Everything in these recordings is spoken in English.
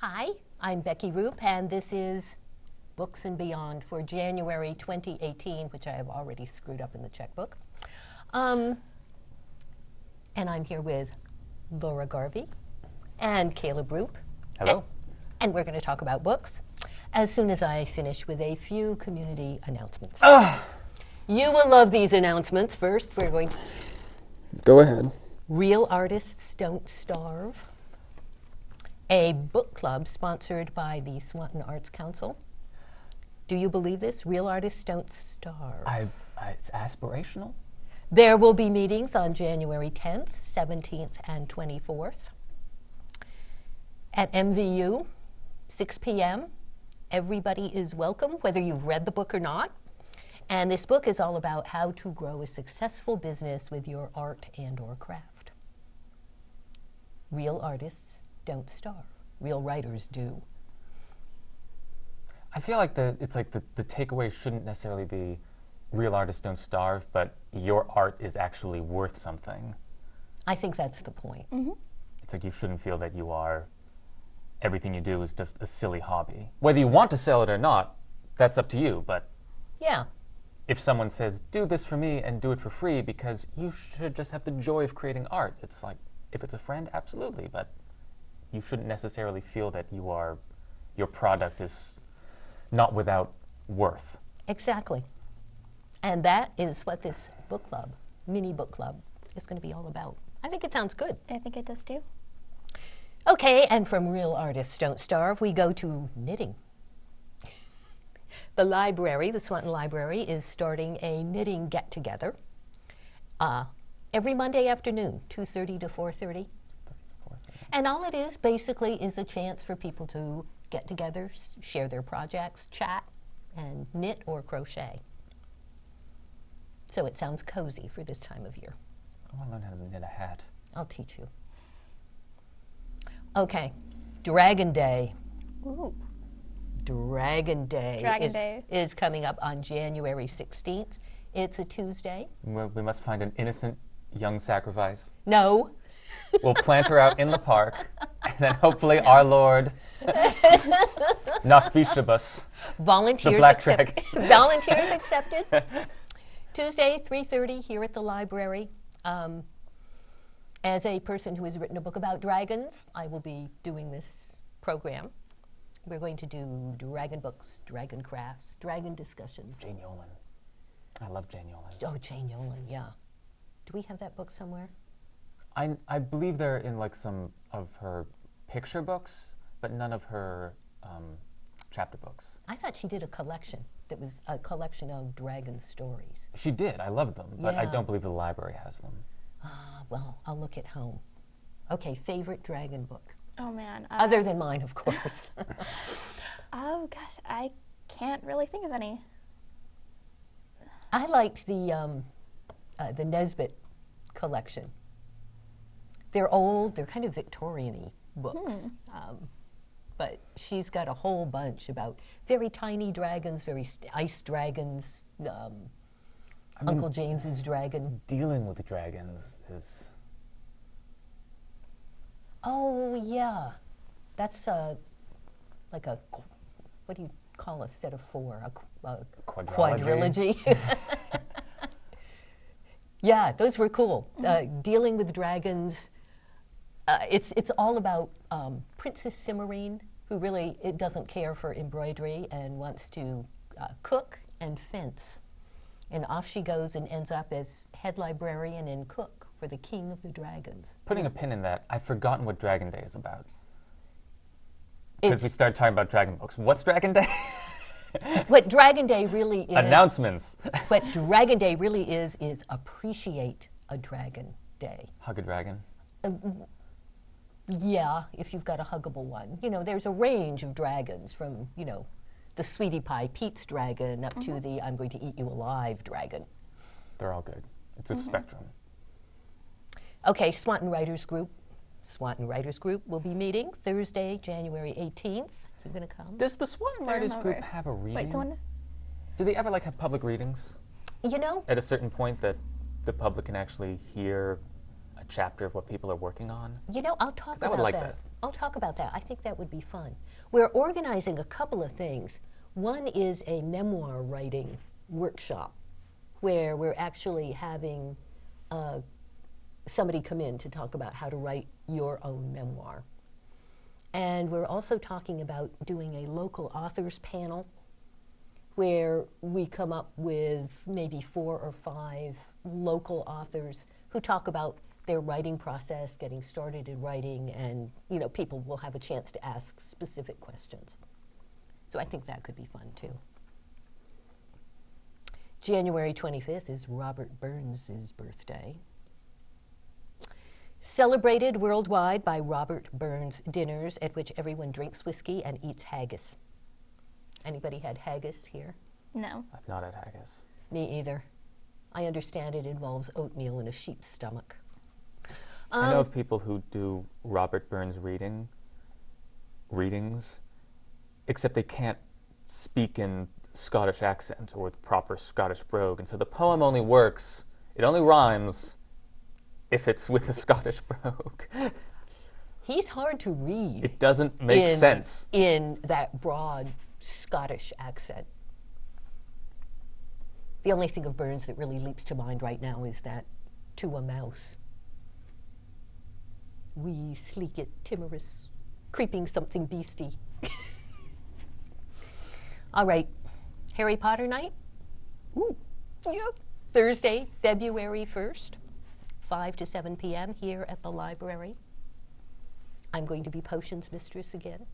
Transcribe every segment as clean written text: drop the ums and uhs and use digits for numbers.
Hi, I'm Becky Roop, and this is Books and Beyond for January 2018, which I have already screwed up in the checkbook. And I'm here with Laura Garvey and Caleb Roop. Hello. And we're going to talk about books as soon as I finish with a few community announcements. You will love these announcements. First, we're going to... Go ahead. Real Artists Don't Starve, a book club sponsored by the Swanton Arts Council. Do you believe this? Real Artists Don't Starve. It's aspirational. There will be meetings on January 10th, 17th, and 24th. At MVU, 6 p.m. Everybody is welcome, whether you've read the book or not. And this book is all about how to grow a successful business with your art and or craft. Real artists don't starve. Real writers do. I feel like the takeaway shouldn't necessarily be real artists don't starve, but your art is actually worth something. I think that's the point. Mm-hmm. It's like you shouldn't feel that everything you do is just a silly hobby. Whether you want to sell it or not, that's up to you, but yeah. If someone says, do this for me and do it for free because you should just have the joy of creating art, it's like, if it's a friend, absolutely, but you shouldn't necessarily feel that your product is not without worth. Exactly. And that is what this book club, mini book club, is going to be all about. I think it sounds good. I think it does too. Okay, and from Real Artists Don't Starve, we go to knitting. The library, the Swanton Library, is starting a knitting get-together every Monday afternoon, 2:30 to 4:30. And all it is basically is a chance for people to get together, share their projects, chat, and knit or crochet. So it sounds cozy for this time of year. I want to learn how to knit a hat. I'll teach you. Okay, Dragon Day. Ooh. Dragon Day, Dragon is coming up on January 16th. It's a Tuesday. We must find an innocent young sacrifice. No. We'll plant her out in the park, and then hopefully our Lord, nach Bishobus, Volunteers Volunteers accepted. Tuesday, 3:30 here at the library. As a person who has written a book about dragons, I will be doing this program. We're going to do dragon books, dragon crafts, dragon discussions. Jane Yolen. I love Jane Yolen. Oh, Jane Yolen, yeah. Do we have that book somewhere? I believe they're in like some of her picture books, but none of her chapter books. I thought she did a collection that was a collection of dragon stories. She did. I love them, but I Yeah. don't believe the library has them. Well, I'll look at home. Okay, favorite dragon book? Oh man. Other than mine, of course. Oh gosh, I can't really think of any. I liked the Nesbit collection. They're old, they're kind of Victorian-y books. But she's got a whole bunch about very tiny dragons, very ice dragons, Uncle James's dragon. Dealing with dragons is... Oh, yeah. That's like a, what do you call a set of four? A quadrilogy. Yeah, those were cool. Dealing with dragons. It's all about Princess Cimarine, who really doesn't care for embroidery and wants to cook and fence. And off she goes and ends up as head librarian and cook for the King of the Dragons. Putting a pin in that, I've forgotten what Dragon Day is about. Because we started talking about dragon books. What's Dragon Day? What Dragon Day really is... Announcements. What Dragon Day really is appreciate a Dragon Day. Hug a dragon. Yeah, if you've got a huggable one. You know, there's a range of dragons from, you know, the Sweetie Pie Pete's dragon up to the I'm going to eat you alive dragon. They're all good. It's a spectrum. Okay, Swanton Writers Group. Swanton Writers Group will be meeting Thursday, January 18th. You going to come? Does the Swanton Writers Group have a reading? Wait, someone? Do they ever have public readings? You know? At a certain point that the public can actually hear a chapter of what people are working on? You know, I'll talk 'Cause I about would like that. that. I'll talk about that. I think that would be fun. We're organizing a couple of things. One is a memoir writing workshop where we're actually having somebody come in to talk about how to write your own memoir. And we're also talking about doing a local authors panel where we come up with maybe 4 or 5 local authors who talk about their writing process, getting started in writing, and you know, people will have a chance to ask specific questions. So I think that could be fun too. January 25th is Robert Burns' birthday. Celebrated worldwide by Robert Burns dinners at which everyone drinks whiskey and eats haggis. Anybody had haggis here? No. I've not had haggis. Me either. I understand it involves oatmeal in a sheep's stomach. I know of people who do Robert Burns readings, except they can't speak in Scottish accent or with proper Scottish brogue, and so the poem only works, it only rhymes if it's with a Scottish brogue. He's hard to read. It doesn't make sense. In that broad Scottish accent. The only thing of Burns that really leaps to mind right now is that to a mouse. Wee, sleek it, timorous, creeping something beastie. All right, Harry Potter night? Ooh, yeah. Thursday, February 1st, 5 to 7 p.m. here at the library. I'm going to be potions mistress again.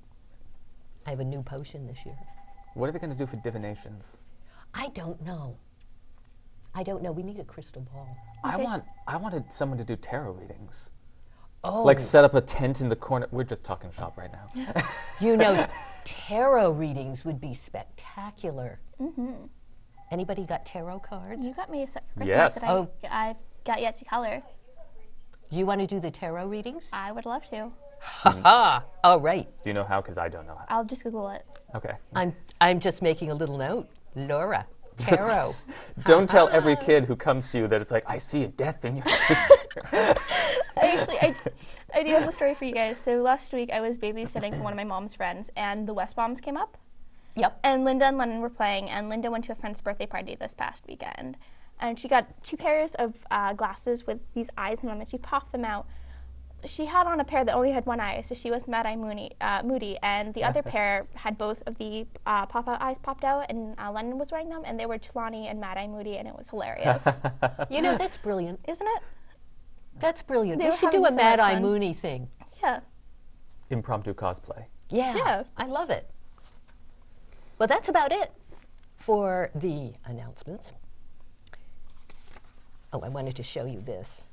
I have a new potion this year. What are they going to do for divinations? I don't know. I don't know. We need a crystal ball. I wanted someone to do tarot readings. Oh, Like set up a tent in the corner. We're just talking shop right now. you know, tarot readings would be spectacular. Mm-hmm. Anybody got tarot cards? You got me a set for Christmas Yes. that I got yet to color. You want to do the tarot readings? I would love to. Ha! All right. Do you know how? Because I don't know how. I'll just Google it. Okay. I'm just making a little note. Laura, tarot. Don't tell every kid who comes to you that it's like, I see a death in your I do have a story for you guys. So last week I was babysitting for one of my mom's friends, and the Westbombs came up. Yep. And Linda and Lennon were playing, and Linda went to a friend's birthday party this past weekend. And she got 2 pairs of glasses with these eyes in them, and she popped them out. She had on a pair that only had one eye, so she was Mad-Eye Moody, and the other pair had both of the pop-out eyes popped out, and Lennon was wearing them, and they were Trelawney and Mad-Eye Moody, and it was hilarious. You know, that's brilliant. Isn't it? That's brilliant. They We were should do having a so much Mad-Eye fun. Mooney thing. Yeah. Impromptu cosplay. Yeah, Yeah. I love it. Well, that's about it for the announcements. Oh, I wanted to show you this.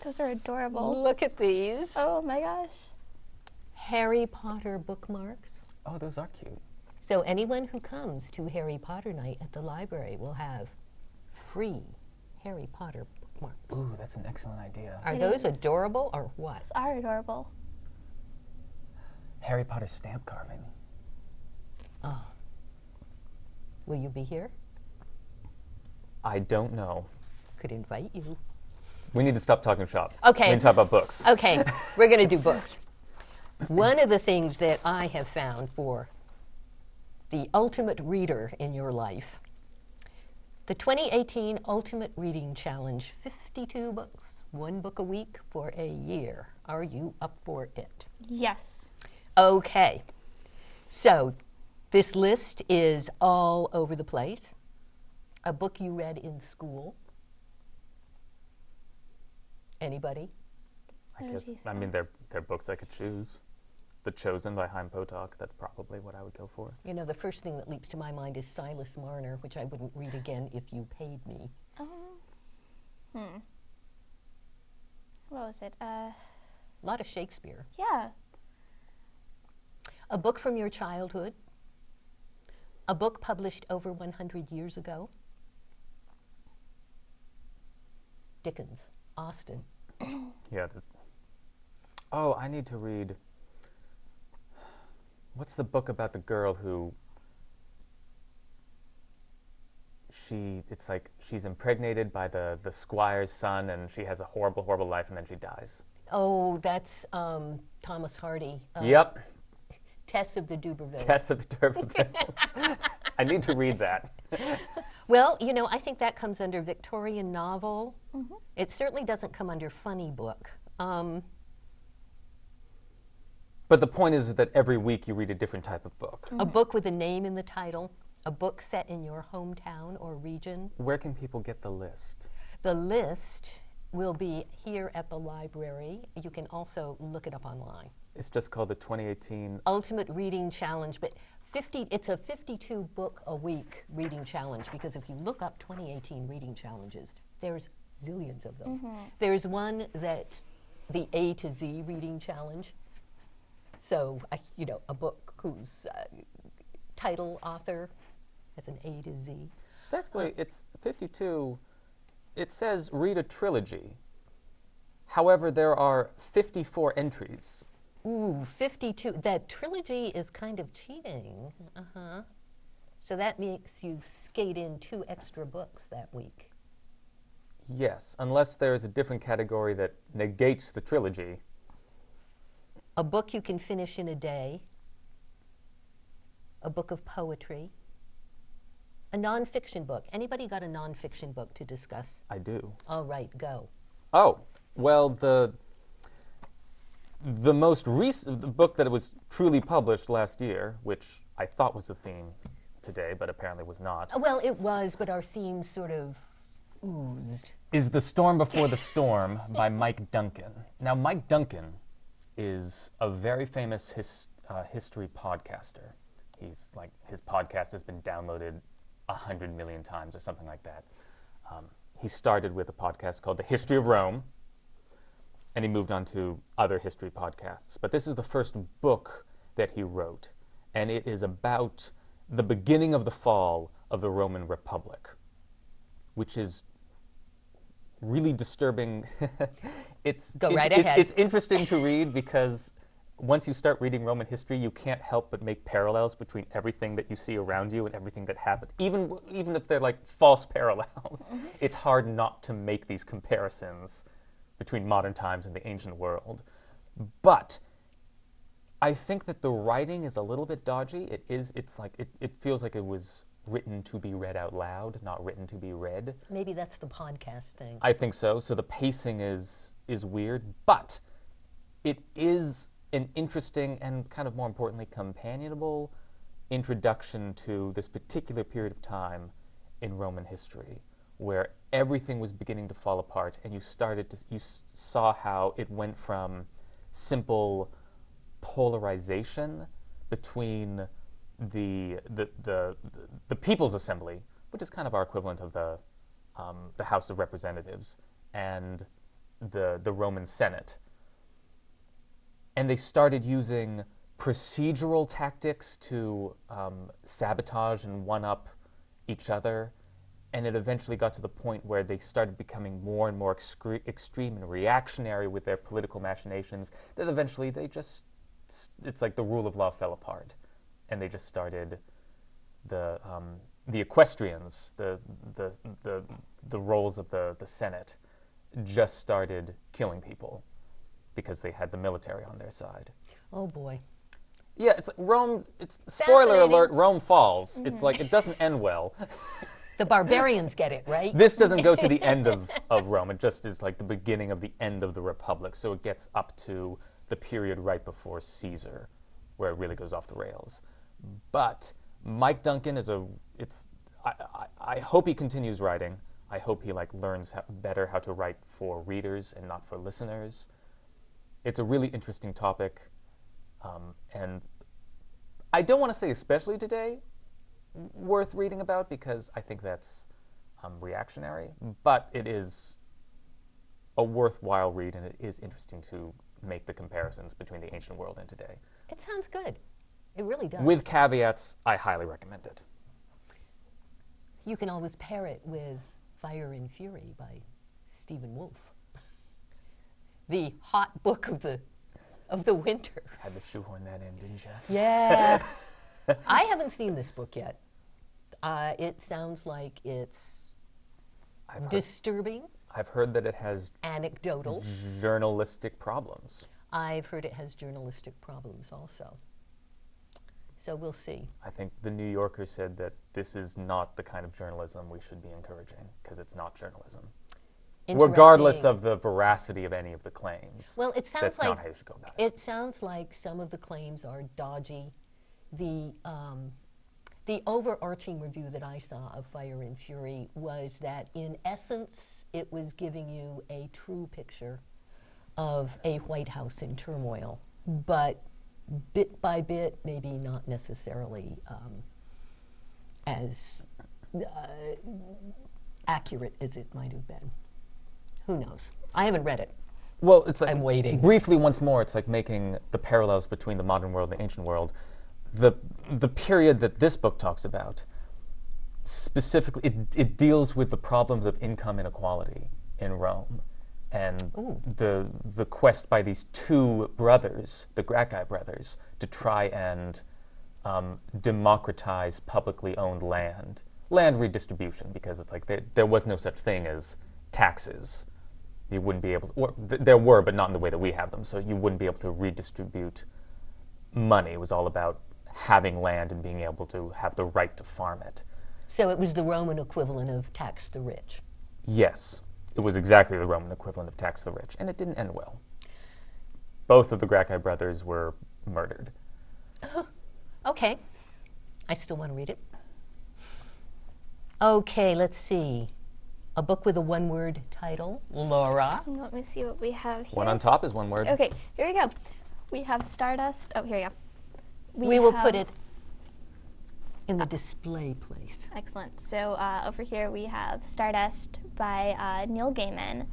Those are adorable. Look at these. Oh my gosh. Harry Potter bookmarks. Oh, those are cute. So anyone who comes to Harry Potter night at the library will have free Harry Potter bookmarks. Ooh, that's an excellent idea. Are It those is. adorable or what? Those are adorable. Harry Potter stamp carving. Oh. Will you be here? I don't know. Could invite you. We need to stop talking shop. Okay. We need to talk about books. Okay, we're going to do books. One of the things that I have found for the ultimate reader in your life, the 2018 Ultimate Reading Challenge, 52 books, 1 book a week for a year. Are you up for it? Yes. Okay, so this list is all over the place. A book you read in school. Anybody? I Oh, guess. geez. I mean, they're books I could choose. The Chosen by Chaim Potok. That's probably what I would go for. You know, the first thing that leaps to my mind is Silas Marner, which I wouldn't read again if you paid me. What was it? A lot of Shakespeare. Yeah. A book from your childhood. A book published over 100 years ago. Dickens, Austen. Yeah. Oh, I need to read. What's the book about the girl who it's like she's impregnated by the squire's son, and she has a horrible, horrible life, and then she dies. Oh, that's Thomas Hardy. Yep. Tess of the Dubervilles. Tess of the Dubervilles. I need to read that. Well, I think that comes under Victorian novel. It certainly doesn't come under funny book. But the point is that every week you read a different type of book. A book with a name in the title, a book set in your hometown or region. Where can people get the list? The list will be here at the library. You can also look it up online. It's just called the 2018 Ultimate Reading Challenge, but it's a 52 book a week reading challenge, because if you look up 2018 reading challenges, there's zillions of them. There's one that's the A to Z reading challenge. So, a book whose title, author has an A to Z. Technically, it's 52. It says read a trilogy. However, there are 54 entries. Ooh, 52. That trilogy is kind of cheating. So that makes you skate in 2 extra books that week. Yes, unless there is a different category that negates the trilogy. A book you can finish in a day. A book of poetry. A nonfiction book. Anybody got a nonfiction book to discuss? I do. All right, go. Oh, well, the most recent book that was truly published last year, which I thought was the theme today, but apparently was not, Well, it was, but our theme sort of oozed. is The Storm Before the Storm by Mike Duncan. Now, Mike Duncan is a very famous history podcaster. His podcast has been downloaded 100 million times or something like that. He started with a podcast called The History of Rome, and he moved on to other history podcasts. But this is the first book that he wrote, and it is about the beginning of the fall of the Roman Republic, which is really disturbing. Go right ahead. It's interesting to read because once you start reading Roman history, you can't help but make parallels between everything that you see around you and everything that happened. Even if they're like false parallels, it's hard not to make these comparisons between modern times and the ancient world. But I think that the writing is a little bit dodgy. It feels like it was written to be read out loud, not written to be read. Maybe that's the podcast thing. I think so. So the pacing is weird, but it is an interesting and kind of more importantly companionable introduction to this particular period of time in Roman history where everything was beginning to fall apart, and you saw how it went from simple polarization between the People's Assembly, which is kind of our equivalent of the House of Representatives, and the Roman Senate. And they started using procedural tactics to sabotage and one-up each other. And it eventually got to the point where they started becoming more and more extreme and reactionary with their political machinations, that eventually it's like the rule of law fell apart. And they just started the equestrians, the roles of the Senate, just started killing people because they had the military on their side. Oh boy. Yeah, it's like Rome. It's spoiler alert. Rome falls. Mm-hmm. It's like it doesn't end well. The barbarians get it, right? This doesn't go to the end of Rome. It just is like the beginning of the end of the Republic. So it gets up to the period right before Caesar, where it really goes off the rails. But Mike Duncan I hope he continues writing. I hope he learns better how to write for readers and not for listeners. It's a really interesting topic, and I don't want to say especially today worth reading about because I think that's reactionary, but it is a worthwhile read, and it is interesting to make the comparisons between the ancient world and today. It sounds good. It really does. With caveats, I highly recommend it. You can always pair it with Fire and Fury by Stephen Wolfe. The hot book of the winter. Had to shoehorn that in, didn't you? Yeah. I haven't seen this book yet. It sounds like it's I've heard, disturbing, I've heard that it has anecdotal. journalistic problems. I've heard it has journalistic problems also. So we'll see. I think the New Yorker said that this is not the kind of journalism we should be encouraging, because it's not journalism. Regardless Interesting. of the veracity of any of the claims. Well, it sounds That's like not how you should go about it. it sounds like some of the claims are dodgy. The overarching review that I saw of Fire and Fury was that, in essence, it was giving you a true picture of a White House in turmoil, but bit by bit, maybe not necessarily as accurate as it might have been. Who knows? I haven't read it. Well, it's like, I'm waiting. Briefly, once more, it's like making the parallels between the modern world and the ancient world. The period that this book talks about, specifically, it deals with the problems of income inequality in Rome, and the quest by these two brothers, the Gracchi brothers, to try and democratize publicly owned land redistribution, because it's like there was no such thing as taxes. You wouldn't be able to, or there were, but not in the way that we have them, so you wouldn't be able to redistribute money. It was all about having land and being able to have the right to farm it. So it was the Roman equivalent of tax the rich. Yes, it was exactly the Roman equivalent of tax the rich, and it didn't end well. Both of the Gracchi brothers were murdered. Okay. I still want to read it. Okay, let's see. A book with a one-word title. Laura. Let me see what we have here. One on top is one word. Okay, here we go. We have Stardust. Oh, here we go. We will put it in the display place. Excellent. So over here we have Stardust by Neil Gaiman.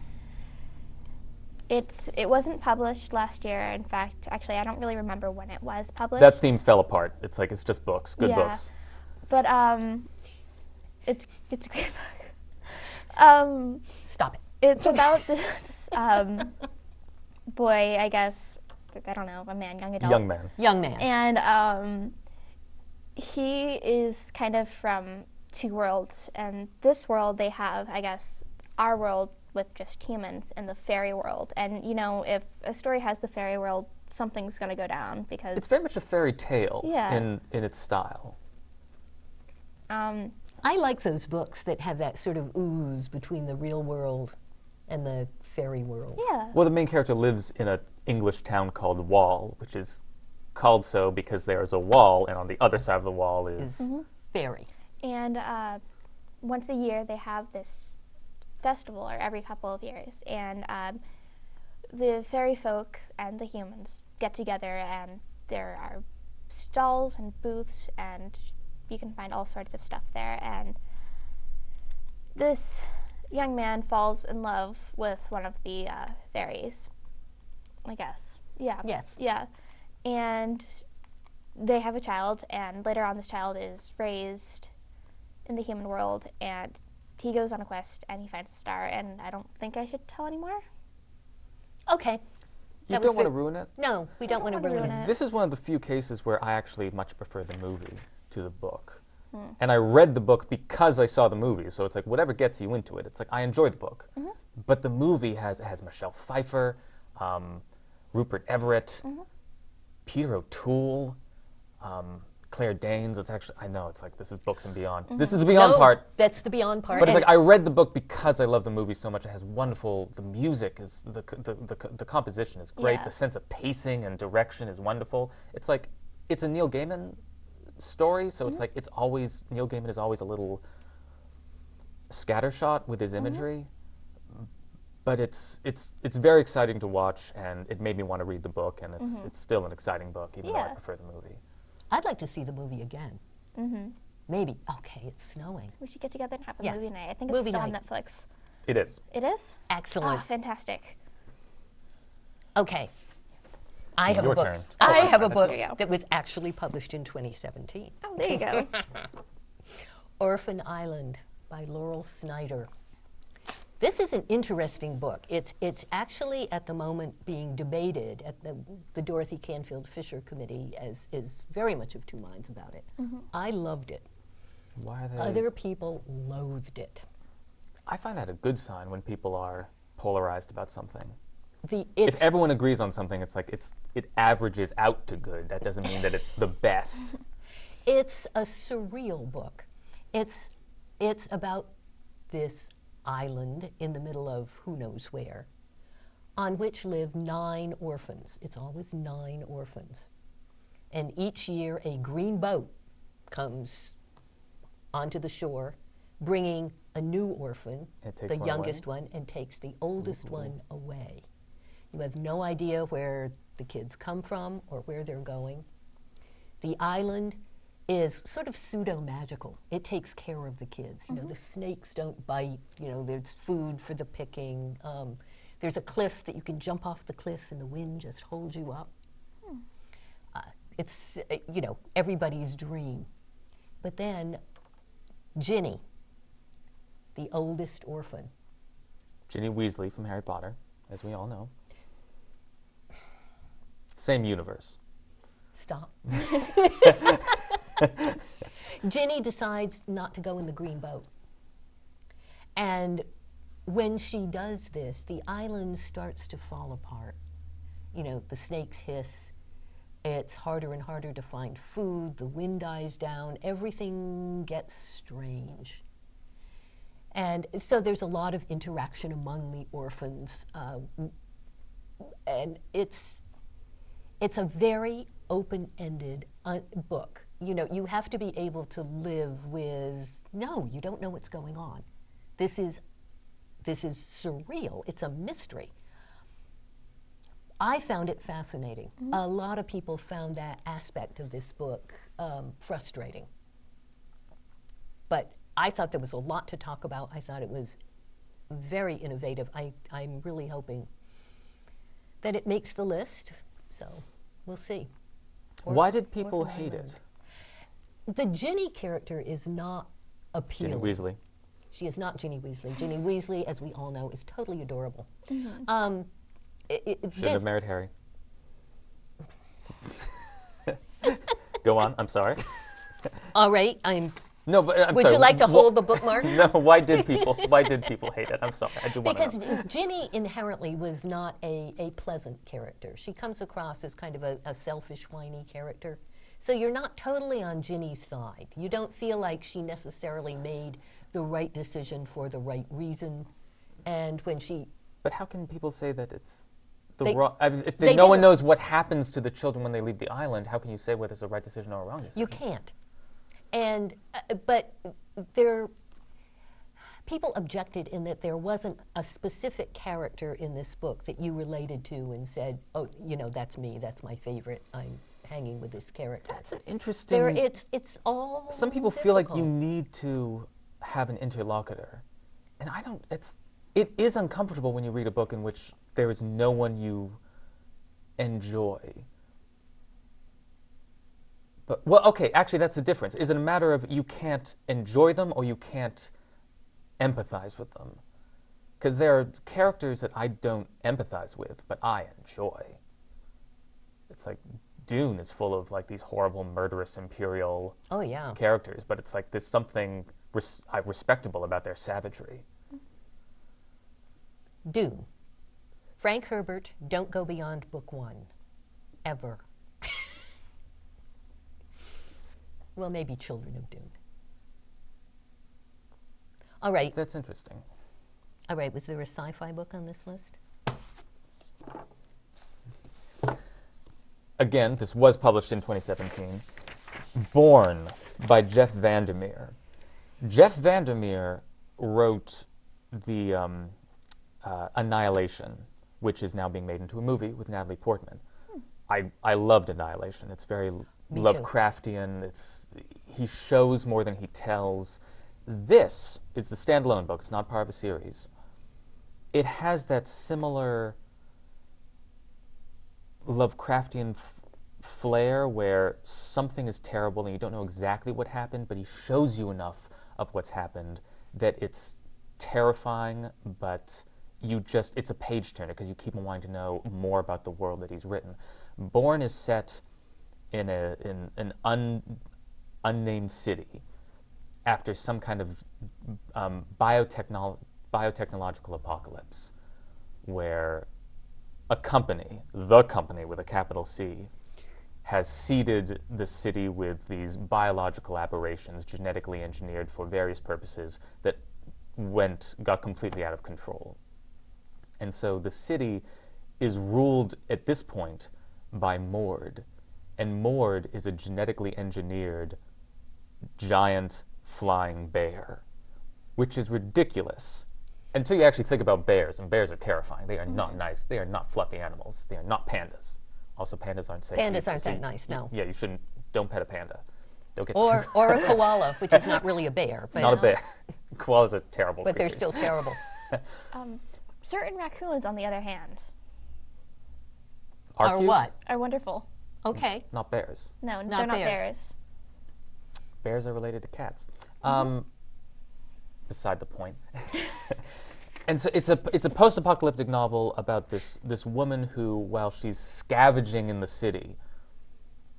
It wasn't published last year. In fact, actually, I don't really remember when it was published. That theme fell apart. It's like it's just books, good Yeah. books. But it's a great book. Stop it. It's about this boy, I guess. I don't know, a man, young adult. Young man. Young man. And he is kind of from two worlds. And this world, they have, I guess, our world with just humans and the fairy world. And, you know, if a story has the fairy world, something's going to go down because... It's very much a fairy tale Yeah. in its style. I like those books that have that sort of ooze between the real world and the fairy world. Yeah. Well, the main character lives in an English town called Wall, which is called so because there is a wall, and on the other side of the wall is... Fairy. And once a year, they have this festival, or every couple of years, and the fairy folk and the humans get together, and there are stalls and booths, and you can find all sorts of stuff there. And this young man falls in love with one of the fairies, I guess. Yeah. Yes. Yeah. And they have a child, and later on this child is raised in the human world, and he goes on a quest, and he finds a star, and I don't think I should tell anymore. Okay. You don't want to ruin it? No, we don't want to ruin it. This is one of the few cases where I actually much prefer the movie to the book. And I read the book because I saw the movie, so it's like whatever gets you into it. It's like I enjoy the book. But the movie has Michelle Pfeiffer, Rupert Everett, Peter O'Toole, Claire Danes. It's actually, I know, it's like this is books and beyond. This is the beyond No, part. that's the beyond part. But it's And like I read the book because I love the movie so much. It has wonderful. The music is the composition is great. Yeah. The sense of pacing and direction is wonderful. It's like it's a Neil Gaiman story, so it's like it's always Neil Gaiman is always a little scattershot with his imagery. But it's very exciting to watch, and it made me want to read the book, and it's still an exciting book, even though I Yeah. prefer the movie. I'd like to see the movie again. Maybe. Okay, it's snowing. We should get together and have a Yes. movie night. I think Movie it's still night. on Netflix. It is. It is? Excellent. Ah, fantastic. Okay. I have Your a book. turn. I Oh, have a that's book There you go. that was actually published in 2017. Oh, there you go. Orphan Island by Laurel Snyder. This is an interesting book. It's actually at the moment being debated at the Dorothy Canfield Fisher Committee, as is very much of two minds about it. I loved it. Why are they? Other people loathed it. I find that a good sign when people are polarized about something. If If everyone agrees on something, it's like it averages out to good. That doesn't mean that it's the best. It's a surreal book. It's about this island in the middle of who knows where, on which live 9 orphans. It's always 9 orphans. And each year a green boat comes onto the shore, bringing a new orphan, It takes the one youngest one, and takes the oldest one away. You have no idea where the kids come from or where they're going. The island is sort of pseudo-magical. It takes care of the kids. You know, the snakes don't bite. You know, there's food for the picking. There's a cliff that you can jump off the cliff and the wind just holds you up. It's, you know, everybody's dream. But then Ginny, the oldest orphan. Ginny Weasley from Harry Potter, as we all know. Same universe. Stop. Ginny decides not to go in the green boat. And when she does this, the island starts to fall apart. You know, the snakes hiss. It's harder and harder to find food. The wind dies down. Everything gets strange. And so there's a lot of interaction among the orphans. And it's a very open-ended book. You know, you have to be able to live with, no, you don't know what's going on. This is surreal. It's a mystery. I found it fascinating. A lot of people found that aspect of this book frustrating. But I thought there was a lot to talk about. I thought it was very innovative. I'm really hoping that it makes the list. So we'll see. Why did people hate it? The Ginny character is not appealing. Ginny Weasley. She is not Ginny Weasley. Ginny Weasley, as we all know, is totally adorable. Shouldn't have married Harry. Go on. I'm sorry. All right, No, but I'm would sorry. you like to hold the bookmarks? No. Why did people hate it? I'm sorry. I do want to Because know. Ginny inherently was not a pleasant character. She comes across as kind of a selfish, whiny character. So you're not totally on Ginny's side. You don't feel like she necessarily made the right decision for the right reason. And when she... But how can people say that it's They- wrong? If they no one didn't- knows what happens to the children when they leave the island, how can you say whether it's a right decision or a wrong decision? You can't. And, but people objected in that there wasn't a specific character in this book that you related to and said, oh, you know, that's me, that's my favorite, I'm hanging with this character. That's an interesting... It's all Some people feel like you difficult. need to have an interlocutor. And I don't... It is uncomfortable when you read a book in which there is no one you enjoy. But, well, okay, actually that's the difference. Is it a matter of you can't enjoy them or you can't empathize with them? Because there are characters that I don't empathize with, but I enjoy. It's like Dune is full of like these horrible, murderous, imperial Oh, yeah. characters, but it's like there's something respectable about their savagery. Dune. Frank Herbert, don't go beyond book 1. Ever. Well, maybe Children of Dune. All right. That's interesting. All right. Was there a sci-fi book on this list? Again, this was published in 2017. Born by Jeff Vandermeer. Jeff Vandermeer wrote the Annihilation, which is now being made into a movie with Natalie Portman. I loved Annihilation. It's very Me too. Lovecraftian. He shows more than he tells. This is the standalone book. It's not part of a series. It has that similar Lovecraftian flair where something is terrible and you don't know exactly what happened, but he shows you enough of what's happened that it's terrifying, but it's a page turner because you keep on wanting to know more about the world that he's written. Born is set in an unnamed city, after some kind of biotechnological apocalypse, where a company, the company with a capital C, has seeded the city with these biological aberrations, genetically engineered for various purposes, that got completely out of control. And so the city is ruled at this point by Mord. And Mord is a genetically engineered giant flying bear, which is ridiculous until you actually think about bears. And bears are terrifying. They are not nice. They are not fluffy animals. They are not pandas. Also, pandas aren't safe. Pandas aren't that nice, no. Yeah, you shouldn't. Don't pet a panda. Don't get Or a koala, which is not really a bear. It's not a bear. Koalas are terrible But they're creatures. still terrible. Certain raccoons, on the other hand, Are cute? what? are wonderful. Okay. Not bears. No, Not they're not bears. bears. Bears are related to cats. Beside the point. And so it's a post-apocalyptic novel about this woman who, while she's scavenging in the city,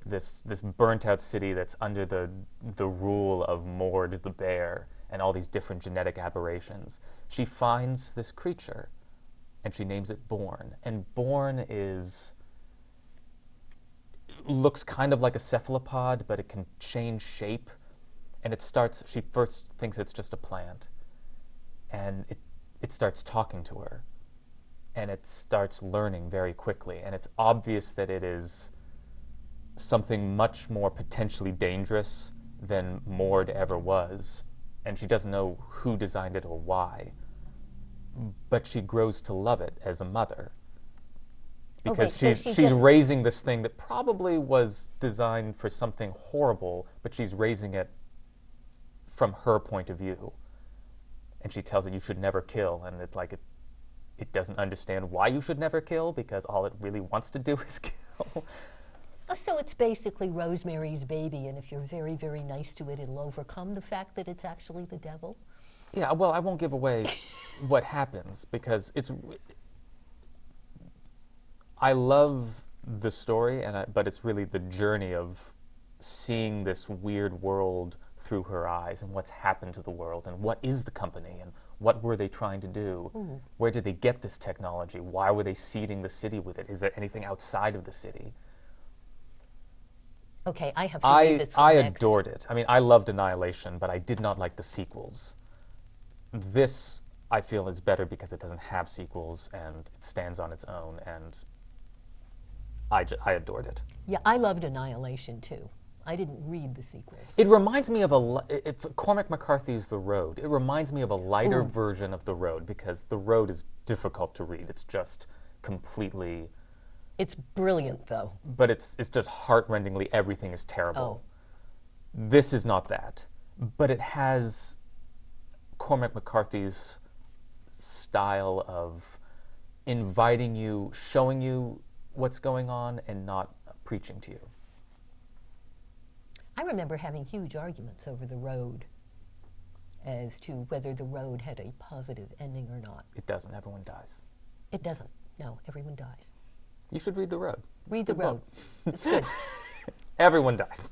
this burnt-out city that's under the rule of Mord the bear and all these different genetic aberrations, she finds this creature, and she names it Born. And Born looks kind of like a cephalopod, but it can change shape. And she first thinks it's just a plant. And it starts talking to her. And it starts learning very quickly. And it's obvious that it is something much more potentially dangerous than Mord ever was. And she doesn't know who designed it or why. But she grows to love it as a mother. Because she's raising this thing that probably was designed for something horrible, but she's raising it from her point of view. And she tells it you should never kill, and it doesn't understand why you should never kill, because all it really wants to do is kill. So it's basically Rosemary's Baby, and if you're very, very nice to it, it'll overcome the fact that it's actually the devil? Yeah, well, I won't give away what happens, because I love the story, but it's really the journey of seeing this weird world through her eyes, and what's happened to the world, and what is the company, and what were they trying to do? Ooh. Where did they get this technology? Why were they seeding the city with it? Is there anything outside of the city? Okay, I have to read this one I next. adored it. I mean, I loved Annihilation, but I did not like the sequels. This, I feel, is better because it doesn't have sequels, and it stands on its own, and I adored it. Yeah, I loved Annihilation, too. I didn't read the sequels. It reminds me of Cormac McCarthy's The Road. It reminds me of a lighter version of The Road, because The Road is difficult to read. It's just completely... It's brilliant, though. But it's just heart-rendingly, everything is terrible. This is not that. But it has Cormac McCarthy's style of inviting you, showing you what's going on, and not preaching to you. I remember having huge arguments over The Road as to whether The Road had a positive ending or not. It doesn't. Everyone dies. It doesn't. No, everyone dies. You should read The Road. Read The Road. It's good. Everyone dies.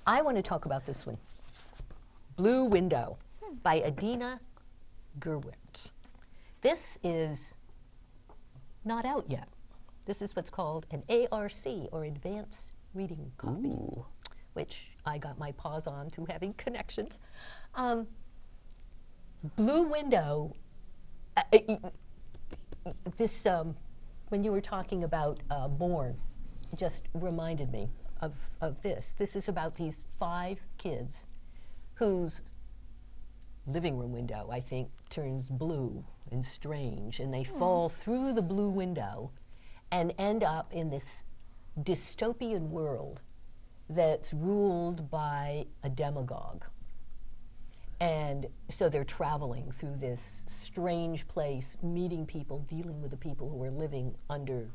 I want to talk about this one. Blue Window by Adina Gerwitz. This is not out yet. This is what's called an ARC, or Advanced Reading Copy, Ooh. which I got my paws on through having connections. Blue Window, this, when you were talking about Born, just reminded me of this. This is about these 5 kids whose living room window, I think, turns blue and strange, and they fall through the blue window and end up in this dystopian world that's ruled by a demagogue. And so they're traveling through this strange place, meeting people, dealing with the people who are living under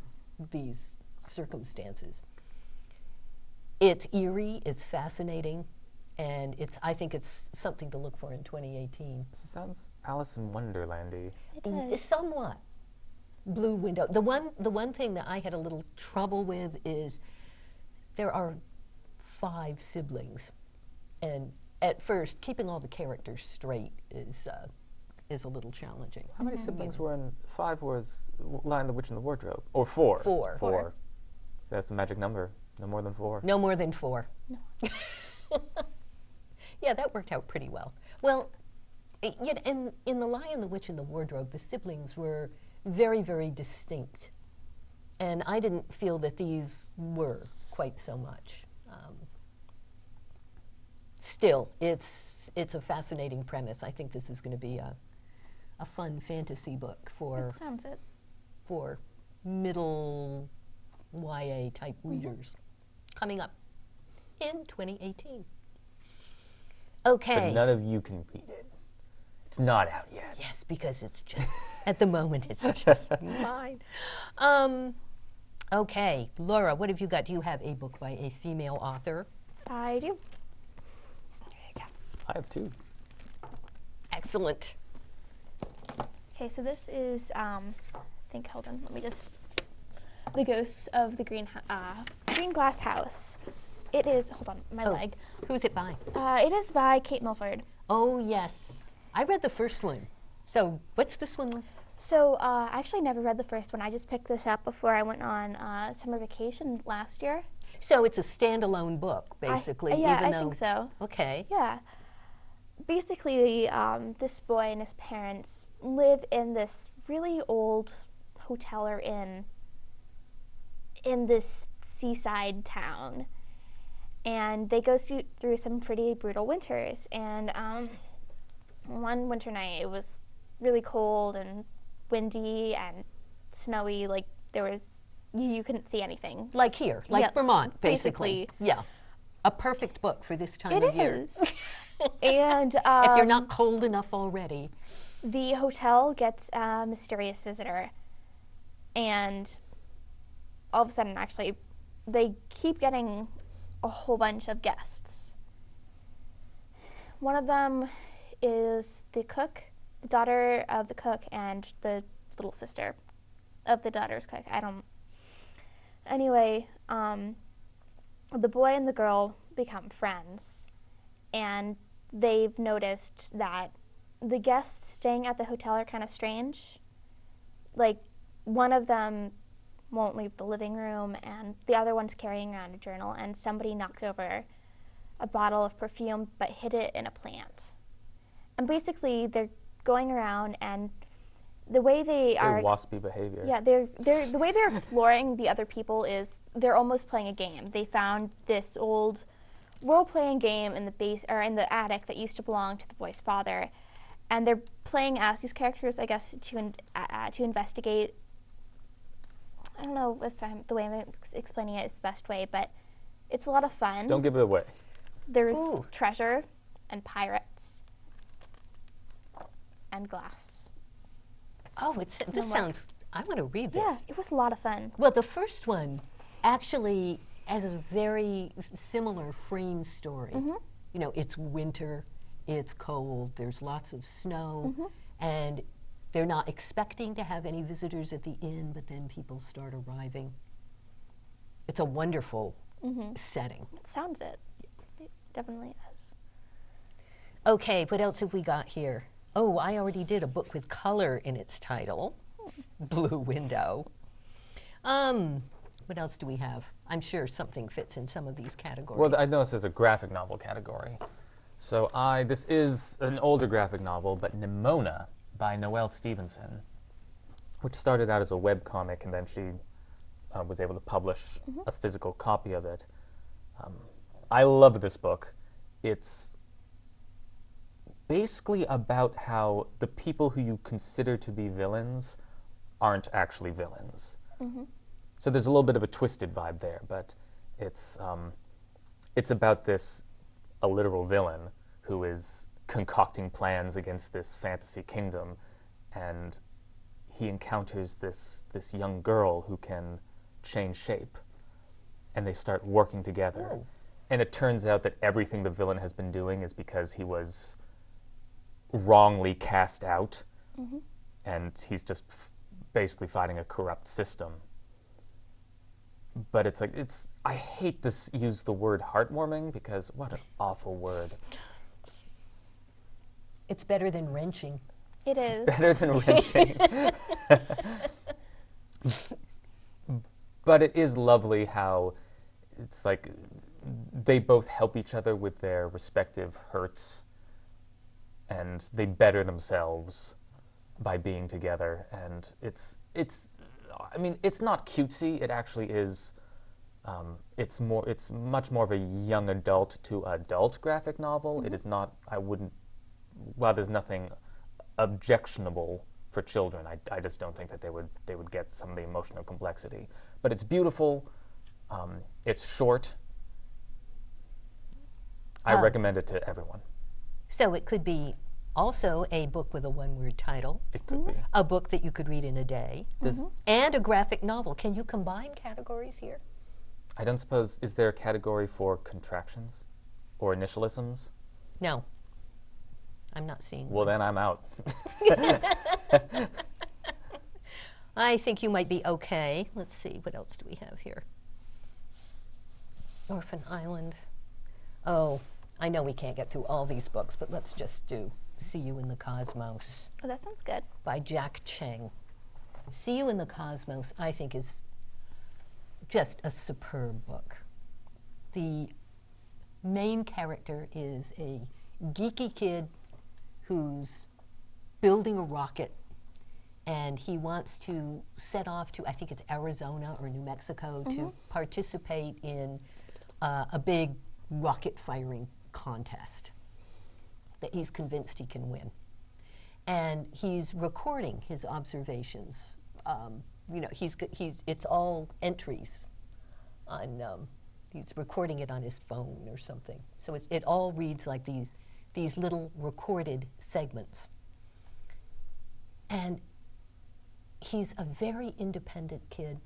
these circumstances. It's eerie, it's fascinating, and I think it's something to look for in 2018. Sounds Alice in Wonderlandy. It is. Somewhat. Blue Window. The one thing that I had a little trouble with is there are 5 siblings, and at first, keeping all the characters straight is a little challenging. How many siblings were in 5 was Lion, the Witch, and the Wardrobe? Or 4? 4. 4. That's the magic number. No more than 4. No more than 4. No. Yeah, that worked out pretty well. Well, yet in The Lion, the Witch, and the Wardrobe, the siblings were very, very distinct. And I didn't feel that these were quite so much. Still, it's a fascinating premise. I think this is going to be a fun fantasy book That sounds it. for middle YA type readers coming up in 2018. Okay. But none of you can read it. It's not out yet. Yes, because it's just, at the moment, it's just mine. Okay, Laura, what have you got? Do you have a book by a female author? I do. There you go. I have 2. Excellent. Okay, so this is, hold on, let me just, The Ghosts of the Green Glass House. It is, hold on, my leg. Who's it by? It is by Kate Milford. Oh, yes. I read the first one. So, what's this one? So, I actually never read the first one. I just picked this up before I went on summer vacation last year. So, it's a standalone book, basically. Yeah, even I though, think so. Okay. Yeah. Basically, this boy and his parents live in this really old hotel or inn in this seaside town. And they go through some pretty brutal winters. And one winter night, it was really cold and windy and snowy. Like, there was, you couldn't see anything. Like here, like Yeah, Vermont, basically. Yeah. A perfect book for this time of year. It is. And If you're not cold enough already. the hotel gets a mysterious visitor. And all of a sudden, actually, they keep getting a whole bunch of guests. One of them is the cook, the daughter of the cook, and the little sister of the daughter's cook. Anyway, the boy and the girl become friends, and they've noticed that the guests staying at the hotel are kind of strange. Like, one of them won't leave the living room, and the other one's carrying around a journal, and somebody knocked over a bottle of perfume but hid it in a plant. And basically, they're going around, and the way they Very are waspy behavior. yeah, the way they're exploring the other people is they're almost playing a game. They found this old role-playing game in the attic that used to belong to the boy's father, and they're playing as these characters, I guess, to investigate. I don't know if the way I'm explaining it is the best way, but it's a lot of fun. Don't give it away. There's Ooh. treasure and pirates and glass. Oh, this sounds, I want to read this. Yeah, it was a lot of fun. Well, the first one actually has a very similar frame story. You know, it's winter, it's cold, there's lots of snow, and they're not expecting to have any visitors at the inn, but then people start arriving. It's a wonderful setting. It sounds it. It definitely is. Okay, what else have we got here? Oh, I already did a book with color in its title, Blue Window. What else do we have? I'm sure something fits in some of these categories. Well, I noticed there's a graphic novel category. So this is an older graphic novel, but Nimona by Noelle Stevenson, which started out as a webcomic, and then she was able to publish a physical copy of it. I love this book. It's basically about how the people who you consider to be villains aren't actually villains. So there's a little bit of a twisted vibe there, but it's about a literal villain who is concocting plans against this fantasy kingdom, and he encounters this young girl who can change shape, and they start working together. Oh. And it turns out that everything the villain has been doing is because he was wrongly cast out, and he's just basically fighting a corrupt system. But I hate to use the word heartwarming, because what an awful word. It's better than wrenching. It is. Better than wrenching. But it is lovely how it's like they both help each other with their respective hurts, and they better themselves by being together. And it's I mean, it's not cutesy. It actually is. It's much more of a young adult to adult graphic novel. It is not. I wouldn't. While there's nothing objectionable for children, I just don't think that they would get some of the emotional complexity. But it's beautiful. It's short. I recommend it to everyone. So it could be also a book with a one-word title, It could be. a book that you could read in a day, and a graphic novel. Can you combine categories here? I don't suppose, is there a category for contractions or initialisms? No. I'm not seeing Well, then I'm out. I think you might be okay. Let's see, what else do we have here? Orphan Island. Oh, I know we can't get through all these books, but let's just do See You in the Cosmos Oh, that sounds good. by Jack Cheng. See You in the Cosmos, I think, is just a superb book. The main character is a geeky kid who's building a rocket, and he wants to set off to, I think it's Arizona or New Mexico, to participate in a big rocket firing contest that he's convinced he can win. And he's recording his observations. You know, it's all entries on, he's recording it on his phone or something. So it all reads like these little recorded segments. And he's a very independent kid,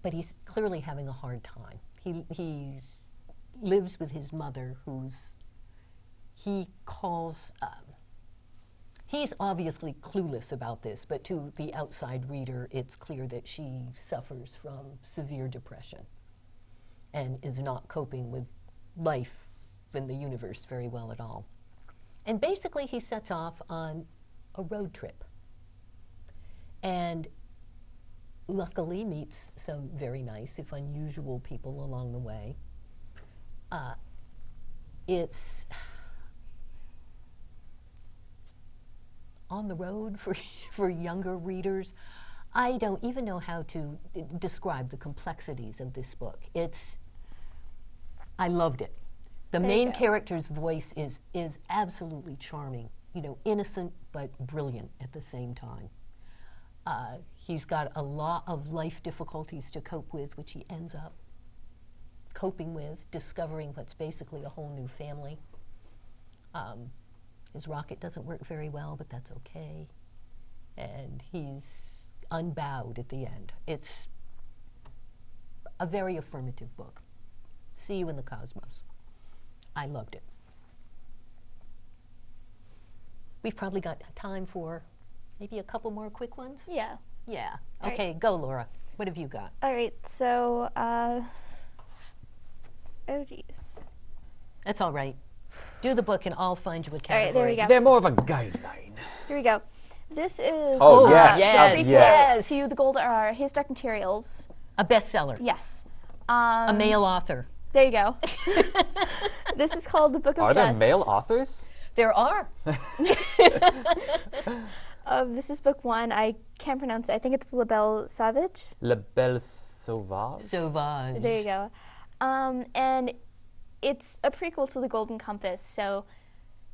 but he's clearly having a hard time. He lives with his mother, he calls, he's obviously clueless about this, but to the outside reader, it's clear that she suffers from severe depression and is not coping with life in the universe very well at all. And basically, he sets off on a road trip and luckily meets some very nice, if unusual, people along the way. It's on the road for younger readers. I don't even know how to describe the complexities of this book. I loved it. The main character's voice is absolutely charming, you know, innocent but brilliant at the same time. He's got a lot of life difficulties to cope with, which he ends up coping with, discovering what's basically a whole new family. His rocket doesn't work very well, but that's okay. And he's unbowed at the end. It's a very affirmative book. See You in the Cosmos. I loved it. We've probably got time for maybe a couple more quick ones. Yeah. Yeah. All Okay, right. go, Laura. What have you got? All right, so, oh geez. That's all right. Do the book and I'll find you a All category. right, there we go. They're more of a guideline. Here we go. This is Oh, yes. yes, prequel yes. to the Golden His Dark Materials. A bestseller. Yes. A male author. There you go. This is called The Book of Are there Dust. male authors? There are. This is book 1. I can't pronounce it. I think it's La Belle Sauvage. La Belle Sauvage? Sauvage. There you go. And it's a prequel to The Golden Compass. So,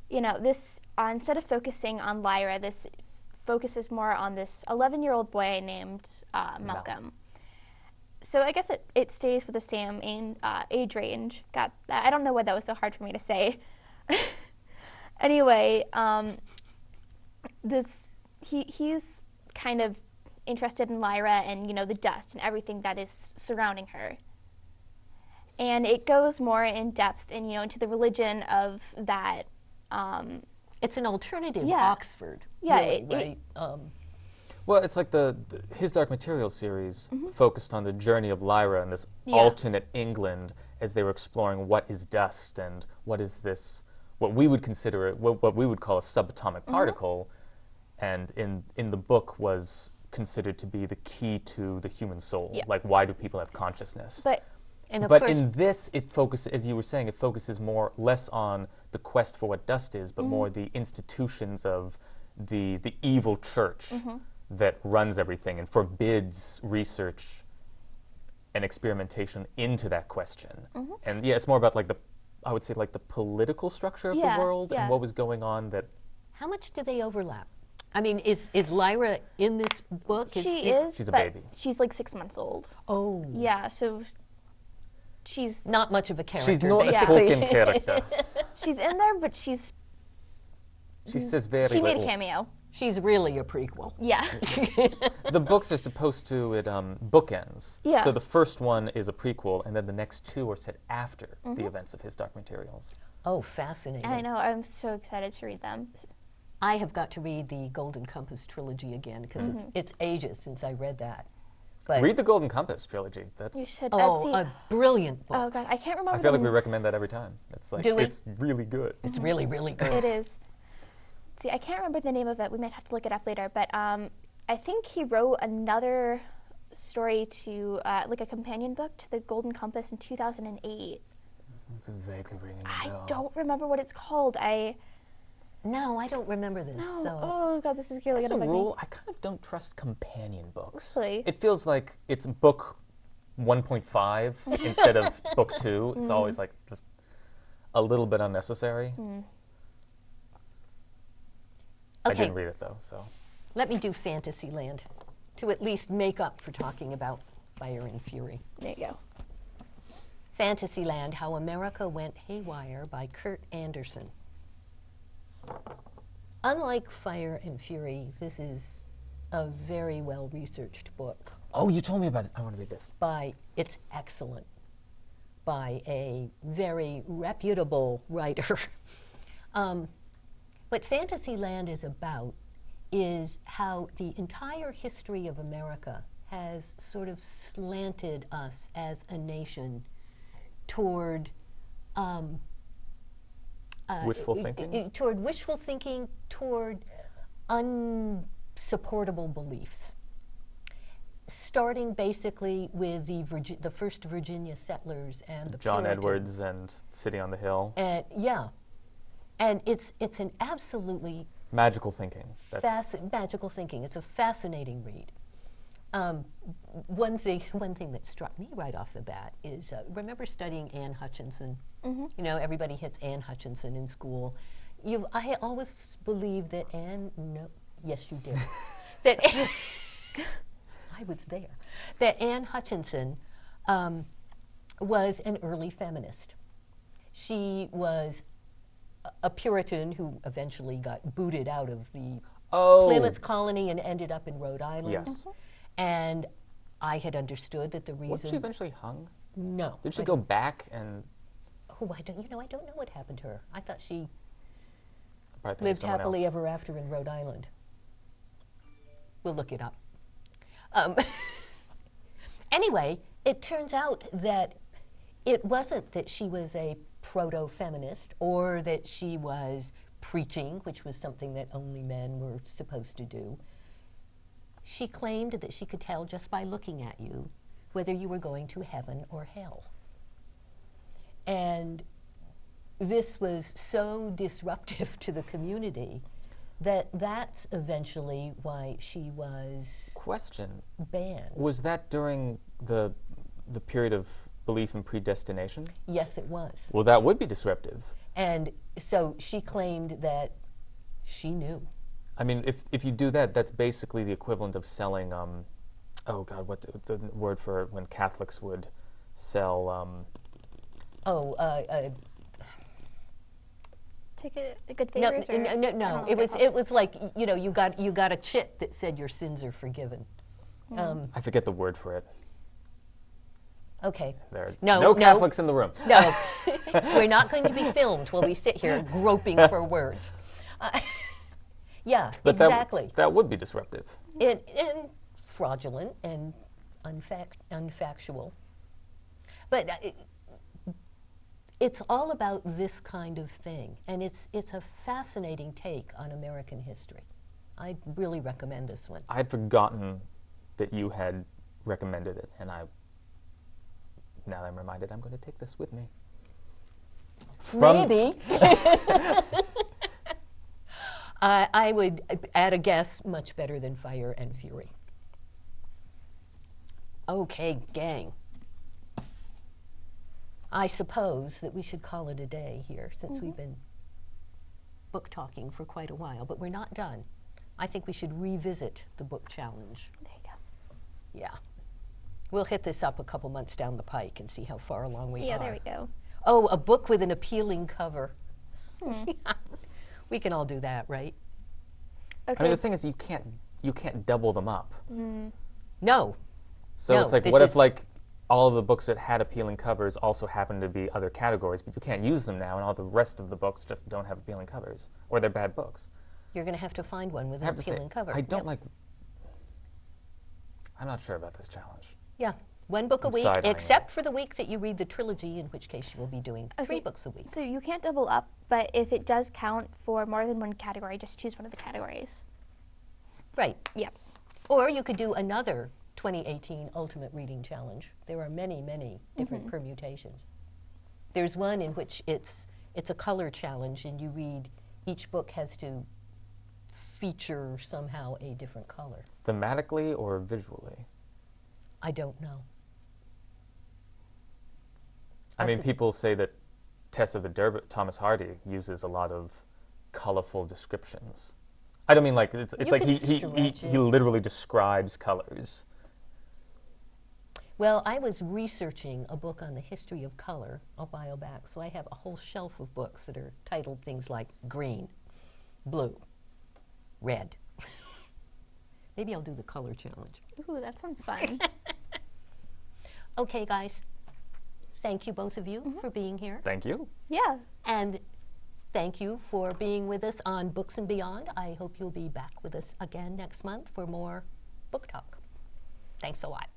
you know, this, instead of focusing on Lyra, this focuses more on this 11-year-old boy named Malcolm. So I guess it stays with the same age range. I don't know why that was so hard for me to say. Anyway, he's kind of interested in Lyra and, you know, the dust and everything that is surrounding her. And it goes more in depth and, you know, into the religion of that. It's an alternative Yeah. Oxford. Yeah, really, right? Well, it's like the His Dark Materials series focused on the journey of Lyra and this Yeah. alternate England as they were exploring what is dust and what is this what we would consider what we would call a subatomic particle, and in the book was considered to be the key to the human soul. Yeah. Like, why do people have consciousness? But And of But course, in this, it focuses, as you were saying, it focuses less on the quest for what dust is, but more the institutions of the evil church that runs everything and forbids research and experimentation into that question. And yeah, it's more about I would say the political structure of the world and what was going on that. how much do they overlap? I mean, is Lyra in this book? she is, She's a but baby. she's like 6 months old. Oh. Yeah, so she's Not much of a character, She's not a basically. Tolkien character. she's in there, but she Says very made little. a cameo. She's really a prequel. Yeah. The books are supposed to, it bookends. Yeah. So the first one is a prequel, and then the next two are set after the events of his Dark Materials. Oh, fascinating. I know. I'm so excited to read them. I have got to read the Golden Compass trilogy again because it's ages since I read that. But Read the Golden Compass trilogy. That's. You should. oh, Etsy. a brilliant book. Oh god, I can't remember. I feel like the we recommend that every time. It's like Do we? it's really good. It's really, really good. It is. See, I can't remember the name of it. We might have to look it up later. But I think he wrote another story to, like a companion book to the Golden Compass in 2008. It's vaguely ringing a I bell. don't remember what it's called. No, I don't remember this. No. So Oh god, this is really As gonna a bug me. rule, I kind of don't trust companion books. Really? It feels like it's book 1.5 instead of book 2. It's always like just a little bit unnecessary. I Okay. didn't read it though, so. let me do Fantasyland to at least make up for talking about Fire and Fury. There you go. Fantasyland, How America Went Haywire by Kurt Anderson. Unlike Fire and Fury, this is a very well-researched book Oh, you told me about it. I want to read this. it's excellent, by a very reputable writer. What Fantasyland is about is how the entire history of America has sort of slanted us as a nation toward Wishful thinking? toward wishful thinking, toward unsupportable beliefs. Starting basically with the first Virginia settlers and the John Puritans. Edwards and City on the Hill. And and it's an absolutely Magical thinking. That's magical thinking. It's a fascinating read. One thing that struck me right off the bat is remember studying Anne Hutchinson. You know, everybody hits Anne Hutchinson in school. I always believed that Anne. No, yes, you did. That I was there. That Anne Hutchinson was an early feminist. She was a Puritan who eventually got booted out of the Plymouth colony and ended up in Rhode Island. Yes. And I had understood that the reason. Was she eventually hung? No. Did she go back and Oh, I don't know what happened to her. I thought she probably think of lived someone happily else. ever after in Rhode Island. We'll look it up. Anyway, it turns out that it wasn't that she was a proto-feminist or that she was preaching, which was something that only men were supposed to do. She claimed that she could tell just by looking at you whether you were going to heaven or hell. And this was so disruptive to the community that that's eventually why she was Question. banned. Was that during the period of belief in predestination? Yes, it was. Well, that would be disruptive. And so she claimed that she knew. I mean, if you do that, that's basically the equivalent of selling, oh God, what's the word for when Catholics would sell, Take a good No, favors or I don't know no. what It they're was called. it was like you got a chit that said your sins are forgiven. I forget the word for it. Okay. There are No, no no. Catholics in the room. No, we're not going to be filmed while we sit here groping for words. Yeah, But exactly. that would be disruptive. And fraudulent and unfactual. But it's all about this kind of thing, and it's a fascinating take on American history. I really recommend this one. I had forgotten that you had recommended it, and now that I'm reminded, I'm going to take this with me. Maybe. I would add a guess, much better than Fire and Fury. Okay, gang. I suppose that we should call it a day here, since we've been book talking for quite a while, but we're not done. I think we should revisit the book challenge. There you go. Yeah. We'll hit this up a couple months down the pike and see how far along we are. Yeah, there we go. Oh, a book with an appealing cover. We can all do that, right? Okay. I mean, the thing is, you can't double them up. No. So No, it's like, this what if is- like all of the books that had appealing covers also happen to be other categories, but you can't use them now, and all the rest of the books just don't have appealing covers, or they're bad books. You're going to have to find one with I an have to say, appealing cover. I don't Yep. like. I'm not sure about this challenge. Yeah. One book a I'm week, side-eyeing except for the week that you read the trilogy, in which case you will be doing 3 Okay. books a week. So you can't double up, but if it does count for more than one category, just choose one of the categories. Right. Yep. Or you could do another 2018 Ultimate Reading Challenge. There are many, many different permutations. There's one in which it's a color challenge, and you read, each book has to feature somehow a different color. Thematically or visually? I don't know. I mean, people say that Tess of the D'Urberville, Thomas Hardy, uses a lot of colorful descriptions. I don't mean like it's You like could he stretch it. literally describes colors. Well, I was researching a book on the history of color a while back, so I have a whole shelf of books that are titled things like green, blue, red. Maybe I'll do the color challenge. Ooh, that sounds fun. Okay, guys. Thank you, both of you, for being here. Thank you. Yeah. And thank you for being with us on Books and Beyond. I hope you'll be back with us again next month for more book talk. Thanks a lot.